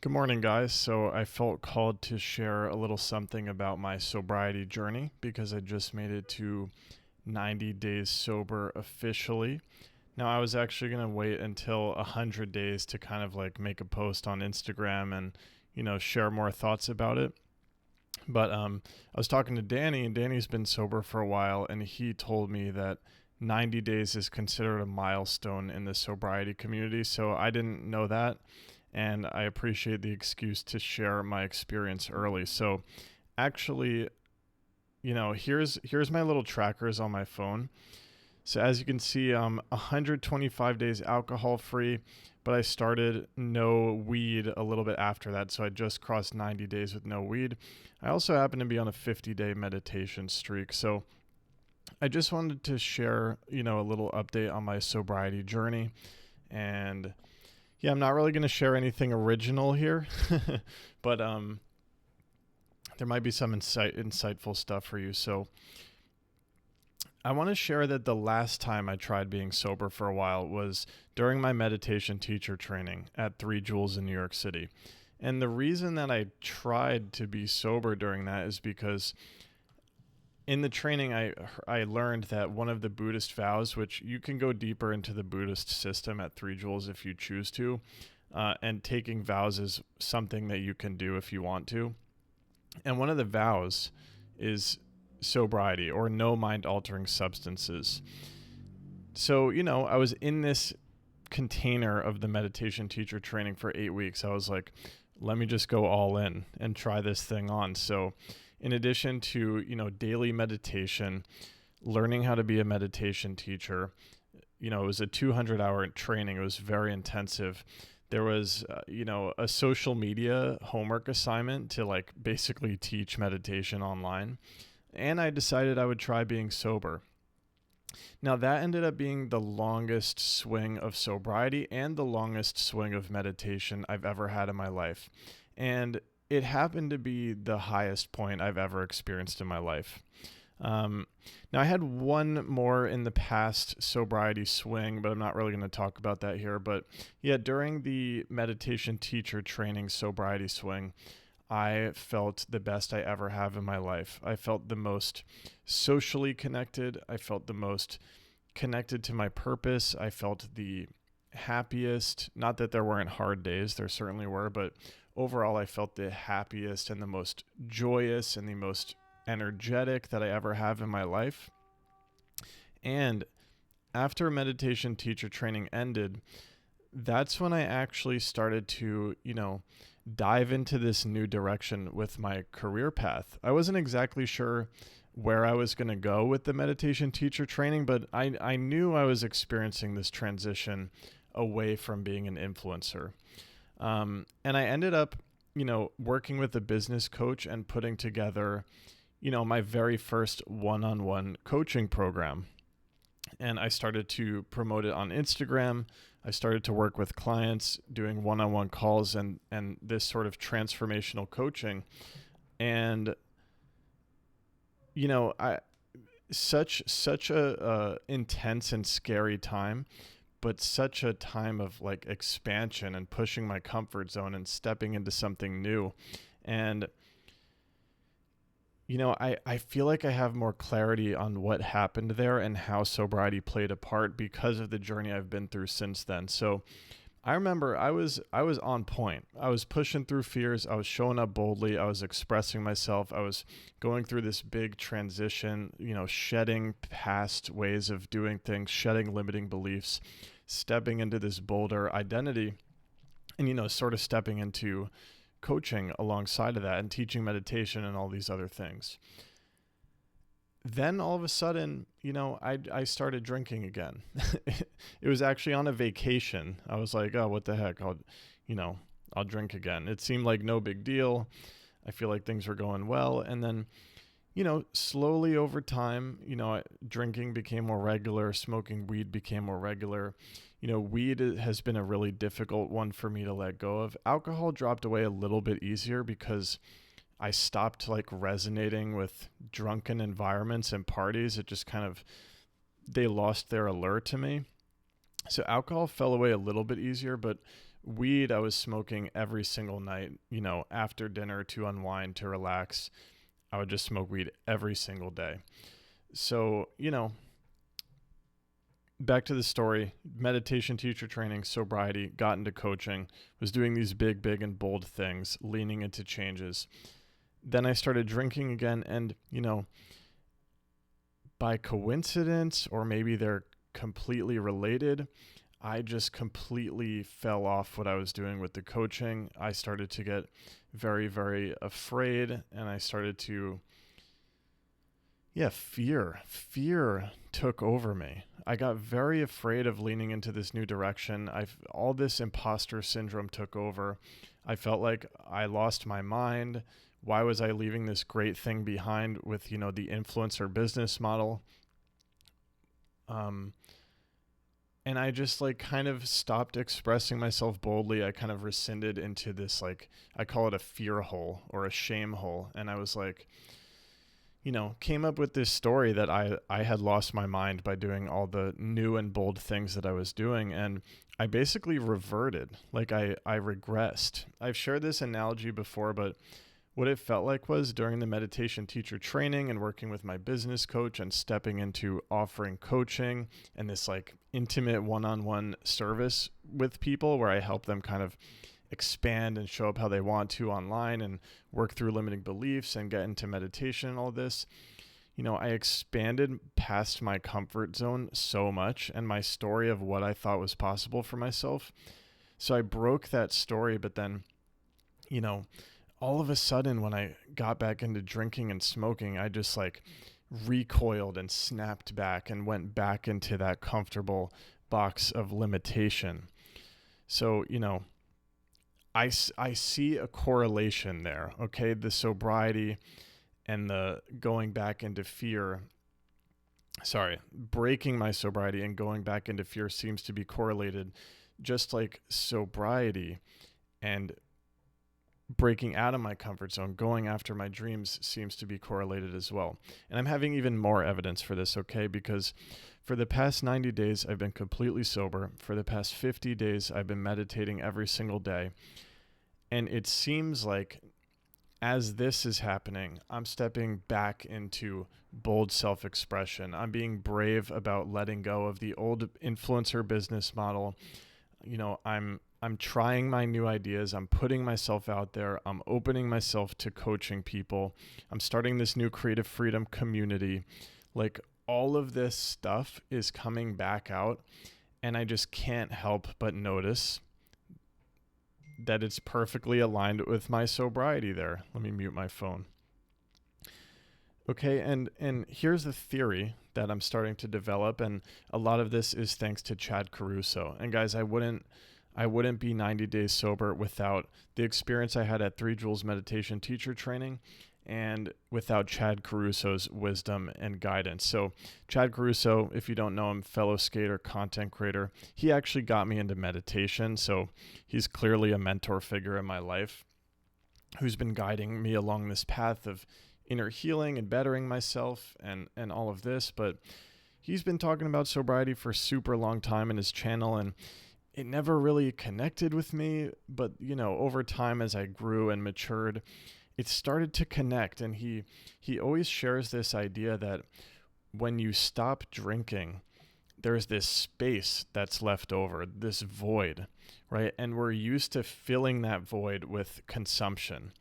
Good morning, guys. So I felt called to share a little something about my sobriety journey because I just made it to 90 days sober officially. Now, I was actually going to wait until 100 days to kind of like make a post on Instagram and, share more thoughts about it. But I was talking to Danny, and Danny's been sober for a while, and he told me that 90 days is considered a milestone in the sobriety community. So I didn't know that, and I appreciate the excuse to share my experience early. So actually, here's my little trackers on my phone. So as you can see, I'm 125 days alcohol free, but I started no weed a little bit after that. So I just crossed 90 days with no weed. I also happen to be on a 50-day meditation streak. So I just wanted to share, a little update on my sobriety journey. And yeah, I'm not really going to share anything original here, but there might be some insightful stuff for you. So I want to share that the last time I tried being sober for a while was during my meditation teacher training at 3 Jewels in New York City. And the reason that I tried to be sober during that is because in the training, I learned that one of the Buddhist vows, which you can go deeper into the Buddhist system at 3 Jewels if you choose to, and taking vows is something that you can do if you want to. And one of the vows is sobriety or no mind altering substances. So, I was in this container of the meditation teacher training for 8 weeks. I was like, let me just go all in and try this thing on. So, in addition to, daily meditation, learning how to be a meditation teacher, it was a 200-hour training. It was very intensive. There was, a social media homework assignment to like basically teach meditation online. And I decided I would try being sober. Now, that ended up being the longest swing of sobriety and the longest swing of meditation I've ever had in my life. And it happened to be the highest point I've ever experienced in my life. Now, I had one more in the past sobriety swing, but I'm not really going to talk about that here. But yeah, during the meditation teacher training sobriety swing, I felt the best I ever have in my life. I felt the most socially connected. I felt the most connected to my purpose. I felt the happiest. Not that there weren't hard days, there certainly were, but overall, I felt the happiest and the most joyous and the most energetic that I ever have in my life. And after meditation teacher training ended, that's when I actually started to, dive into this new direction with my career path. I wasn't exactly sure where I was going to go with the meditation teacher training, but I knew I was experiencing this transition away from being an influencer. And I ended up, working with a business coach and putting together, my very first one-on-one coaching program. And I started to promote it on Instagram. I started to work with clients doing one-on-one calls and this sort of transformational coaching. And, I such a intense and scary time, but such a time of like expansion and pushing my comfort zone and stepping into something new. And I feel like I have more clarity on what happened there and how sobriety played a part because of the journey I've been through since then. So I remember I was on point. I was pushing through fears. I was showing up boldly. I was expressing myself. I was going through this big transition, shedding past ways of doing things, shedding limiting beliefs, stepping into this bolder identity, and, sort of stepping into coaching alongside of that and teaching meditation and all these other things. Then all of a sudden, I started drinking again. It was actually on a vacation. I was like, oh, what the heck? I'll drink again. It seemed like no big deal. I feel like things were going well. And then, slowly over time, drinking became more regular, smoking weed became more regular. Weed has been a really difficult one for me to let go of. Alcohol dropped away a little bit easier because I stopped like resonating with drunken environments and parties. It just kind of, they lost their allure to me. So alcohol fell away a little bit easier, but Weed, I was smoking every single night, after dinner to unwind, to relax. I would just smoke weed every single day. So, back to the story, meditation teacher training, sobriety, got into coaching, was doing these big, big and bold things, leaning into changes. Then I started drinking again, and, by coincidence, or maybe they're completely related, I just completely fell off what I was doing with the coaching. I started to get very, very afraid, and I started to, fear took over me. I got very afraid of leaning into this new direction. All this imposter syndrome took over. I felt like I lost my mind. Why was I leaving this great thing behind with, the influencer business model? And I just kind of stopped expressing myself boldly. I kind of rescinded into this, I call it a fear hole or a shame hole. And I was came up with this story that I had lost my mind by doing all the new and bold things that I was doing. And I basically reverted, I regressed. I've shared this analogy before, but what it felt like was during the meditation teacher training and working with my business coach and stepping into offering coaching and this intimate one-on-one service with people where I help them kind of expand and show up how they want to online and work through limiting beliefs and get into meditation and all this. I expanded past my comfort zone so much and my story of what I thought was possible for myself. So I broke that story, but then, all of a sudden when I got back into drinking and smoking, I just recoiled and snapped back and went back into that comfortable box of limitation. So, I see a correlation there, okay? The sobriety and the going back into fear. Breaking my sobriety and going back into fear seems to be correlated, just like sobriety and breaking out of my comfort zone, going after my dreams seems to be correlated as well. And I'm having even more evidence for this, okay? Because for the past 90 days, I've been completely sober. For the past 50 days, I've been meditating every single day. And it seems like as this is happening, I'm stepping back into bold self-expression. I'm being brave about letting go of the old influencer business model. I'm trying my new ideas. I'm putting myself out there. I'm opening myself to coaching people. I'm starting this new creative freedom community. All of this stuff is coming back out, and I just can't help but notice that it's perfectly aligned with my sobriety there. Let me mute my phone. Okay, and here's the theory that I'm starting to develop, and a lot of this is thanks to Chad Caruso. And guys, I wouldn't be 90 days sober without the experience I had at 3 Joules meditation teacher training and without Chad Caruso's wisdom and guidance. So Chad Caruso, if you don't know him, fellow skater, content creator, he actually got me into meditation. So he's clearly a mentor figure in my life who's been guiding me along this path of inner healing and bettering myself and all of this. But he's been talking about sobriety for a super long time in his channel, and it never really connected with me. But, over time as I grew and matured, it started to connect. And he always shares this idea that when you stop drinking, there's this space that's left over, this void, right? And we're used to filling that void with consumption.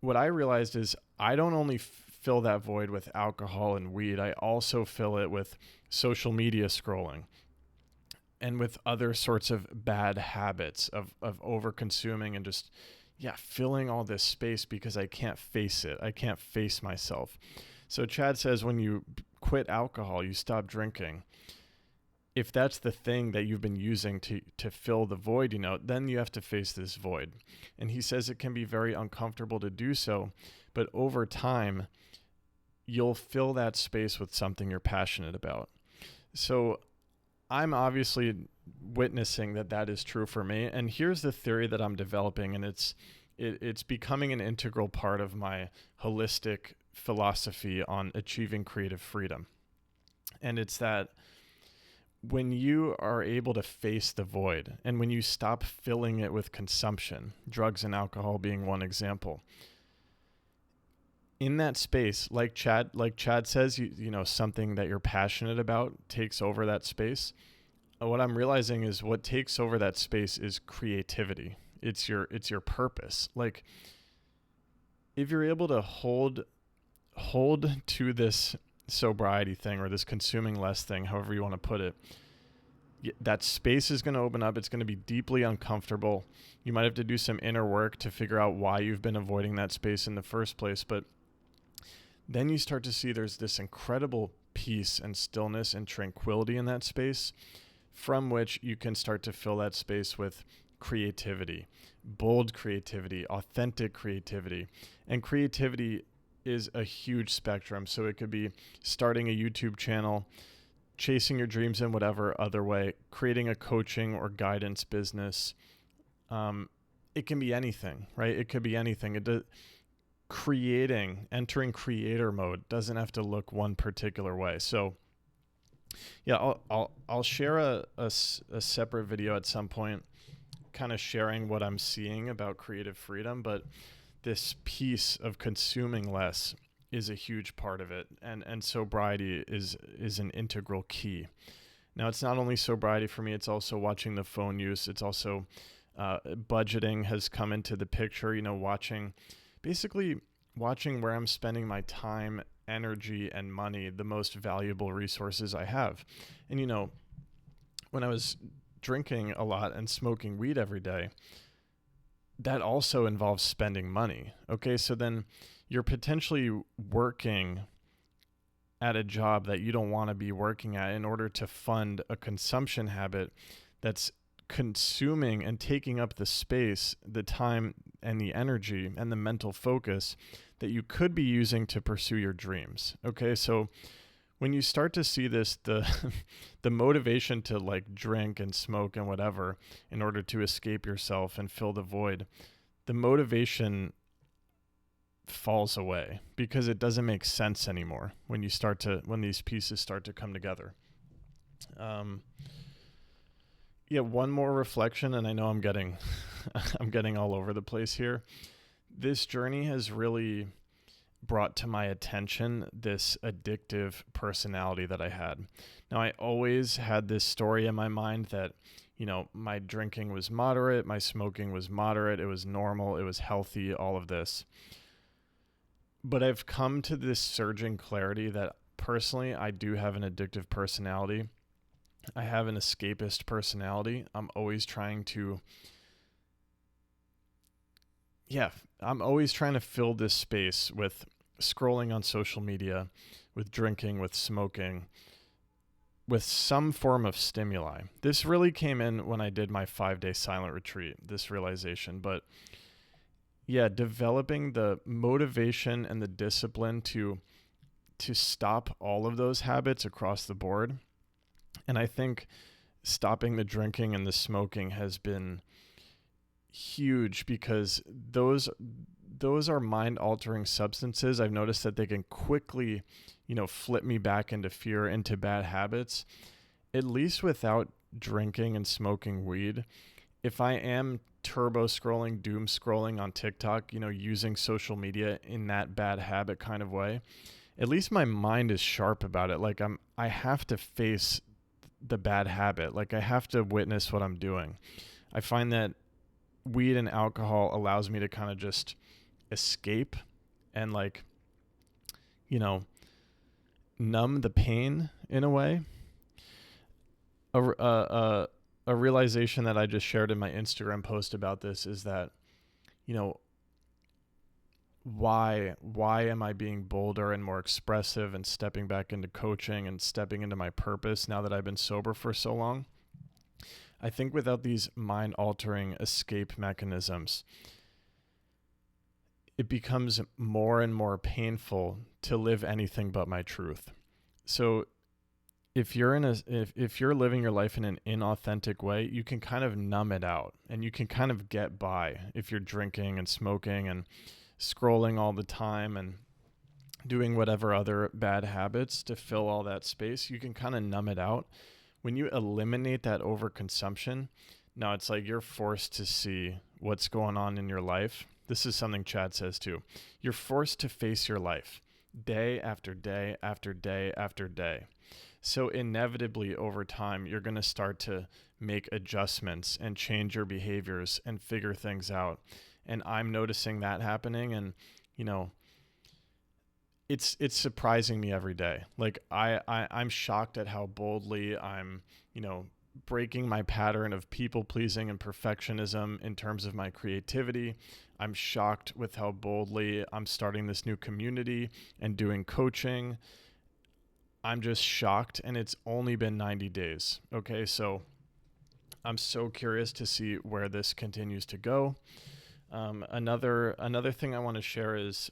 What I realized is I don't only fill that void with alcohol and weed, I also fill it with social media scrolling and with other sorts of bad habits of over consuming and just, filling all this space because I can't face it. I can't face myself. So Chad says when you quit alcohol, you stop drinking. If that's the thing that you've been using to fill the void, then you have to face this void. And he says it can be very uncomfortable to do so, but over time, you'll fill that space with something you're passionate about. So I'm obviously witnessing that is true for me. And here's the theory that I'm developing, and it's becoming an integral part of my holistic philosophy on achieving creative freedom. And it's that when you are able to face the void and when you stop filling it with consumption, drugs and alcohol being one example, in that space, like Chad says, you know, something that you're passionate about takes over that space. What I'm realizing is what takes over that space is creativity. It's your purpose. Like, if you're able to hold to this sobriety thing or this consuming less thing, however you want to put it, that space is going to open up. It's going to be deeply uncomfortable. You might have to do some inner work to figure out why you've been avoiding that space in the first place. But then you start to see there's this incredible peace and stillness and tranquility in that space, from which you can start to fill that space with creativity, bold creativity, authentic creativity. And creativity is a huge spectrum. So it could be starting a YouTube channel, chasing your dreams in whatever other way, creating a coaching or guidance business. It can be anything, right? It could be anything. Entering creator mode doesn't have to look one particular way. So yeah, I'll share a separate video at some point, kind of sharing what I'm seeing about creative freedom, but this piece of consuming less is a huge part of it, and sobriety is an integral key. Now, it's not only sobriety for me, it's also watching the phone use. It's also budgeting has come into the picture, you know, watching where I'm spending my time, energy, and money, the most valuable resources I have. And, you know, when I was drinking a lot and smoking weed every day, that also involves spending money. Okay, so then you're potentially working at a job that you don't want to be working at in order to fund a consumption habit that's consuming and taking up the space, the time, and the energy and the mental focus that you could be using to pursue your dreams. Okay, so when you start to see this, the motivation to like drink and smoke and whatever in order to escape yourself and fill the void, the motivation falls away because it doesn't make sense anymore when these pieces start to come together. One more reflection, and I know I'm getting I'm getting all over the place here. This journey has really brought to my attention this addictive personality that I had. Now, I always had this story in my mind that, you know, my drinking was moderate, my smoking was moderate, it was normal, it was healthy, all of this. But I've come to this surging clarity that personally, I do have an addictive personality. I have an escapist personality. I'm always trying to fill this space with scrolling on social media, with drinking, with smoking, with some form of stimuli. This really came in when I did my 5-day silent retreat, this realization. But yeah, developing the motivation and the discipline to stop all of those habits across the board. And I think stopping the drinking and the smoking has been huge because those are mind-altering substances. I've noticed that they can quickly, you know, flip me back into fear, into bad habits. At least without drinking and smoking weed, if I am turbo scrolling, doom scrolling on TikTok, you know, using social media in that bad habit kind of way, at least my mind is sharp about it. Like I have to face the bad habit. Like I have to witness what I'm doing. I find that weed and alcohol allows me to kind of just escape and, like, you know, numb the pain in a way. A realization that I just shared in my Instagram post about this is that, you know, why am I being bolder and more expressive and stepping back into coaching and stepping into my purpose now that I've been sober for so long? I think without these mind-altering escape mechanisms, it becomes more and more painful to live anything but my truth. So if you're if you're living your life in an inauthentic way, you can kind of numb it out and you can kind of get by. If you're drinking and smoking and scrolling all the time and doing whatever other bad habits to fill all that space, you can kind of numb it out. when you eliminate that overconsumption, now it's like you're forced to see what's going on in your life. This is something Chad says too. You're forced to face your life day after day after day after day. So inevitably over time, you're going to start to make adjustments and change your behaviors and figure things out. And I'm noticing that happening. And, you know, it's surprising me every day. Like I'm shocked at how boldly I'm, you know, breaking my pattern of people pleasing and perfectionism in terms of my creativity. I'm shocked with how boldly I'm starting this new community and doing coaching. I'm just shocked, and it's only been 90 days. Okay, so I'm so curious to see where this continues to go. Another thing I want to share is,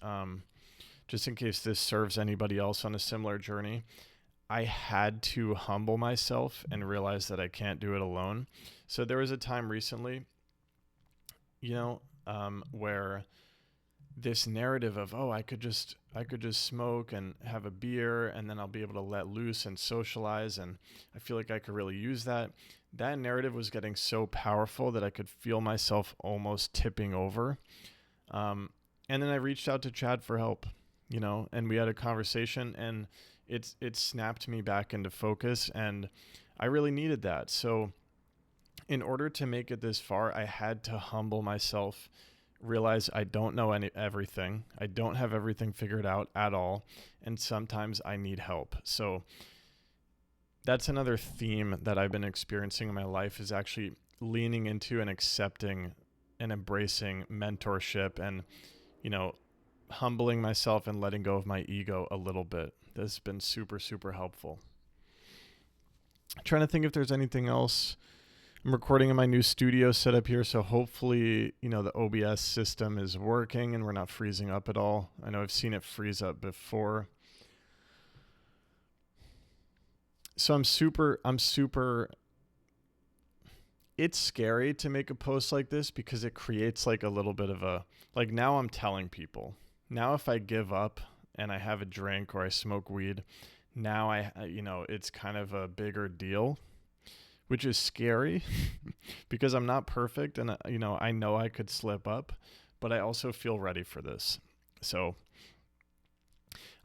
just in case this serves anybody else on a similar journey, I had to humble myself and realize that I can't do it alone. So there was a time recently, where this narrative of, I could just smoke and have a beer and then I'll be able to let loose and socialize, and I feel like I could really use that. That narrative was getting so powerful that I could feel myself almost tipping over. And then I reached out to Chad for help, and we had a conversation, and it snapped me back into focus, and I really needed that. So in order to make it this far, I had to humble myself, realize I don't know everything. I don't have everything figured out at all. And sometimes I need help. So that's another theme that I've been experiencing in my life, is actually leaning into and accepting and embracing mentorship and, humbling myself and letting go of my ego a little bit. This has been super, super helpful. I'm trying to think if there's anything else. I'm recording in my new studio setup here, so hopefully, the OBS system is working and we're not freezing up at all. I know I've seen it freeze up before. So I'm super, it's scary to make a post like this because it creates like a little bit of now I'm telling people. Now if I give up and I have a drink or I smoke weed, now it's kind of a bigger deal, which is scary because I'm not perfect, and I know I could slip up, but I also feel ready for this. So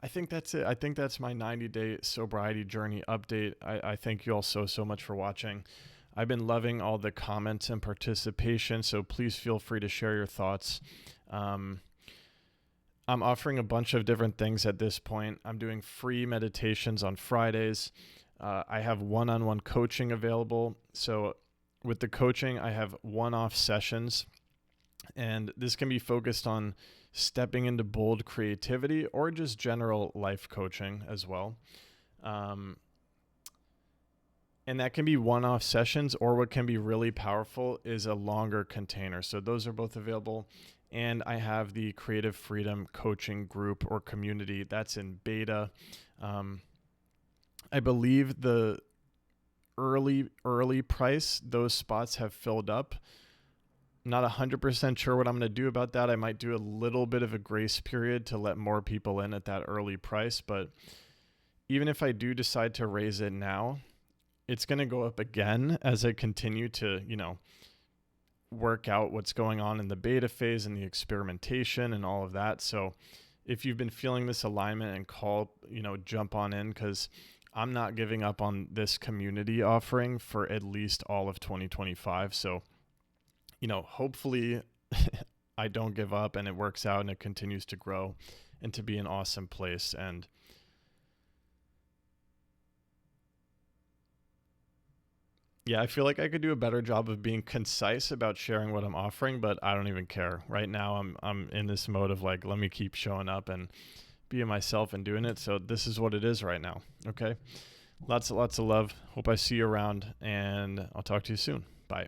I think that's it. I think that's my 90-day sobriety journey update. I thank you all so much for watching. I've been loving all the comments and participation, so please feel free to share your thoughts. I'm offering a bunch of different things at this point. I'm doing free meditations on Fridays. I have one-on-one coaching available. So with the coaching, I have one-off sessions, and this can be focused on stepping into bold creativity or just general life coaching as well. And that can be one-off sessions, or what can be really powerful is a longer container. So those are both available. And I have the Creative Freedom Coaching Group or community that's in beta. I believe the early price, those spots have filled up. Not 100% sure what I'm going to do about that. I might do a little bit of a grace period to let more people in at that early price. But even if I do decide to raise it now, it's going to go up again as I continue to, work out what's going on in the beta phase and the experimentation and all of that. So if you've been feeling this alignment and jump on in, because I'm not giving up on this community offering for at least all of 2025. So, hopefully I don't give up and it works out and it continues to grow and to be an awesome place. And yeah, I feel like I could do a better job of being concise about sharing what I'm offering, but I don't even care. Right now I'm in this mode of let me keep showing up and being myself and doing it. So this is what it is right now. Okay. Lots of love. Hope I see you around, and I'll talk to you soon. Bye.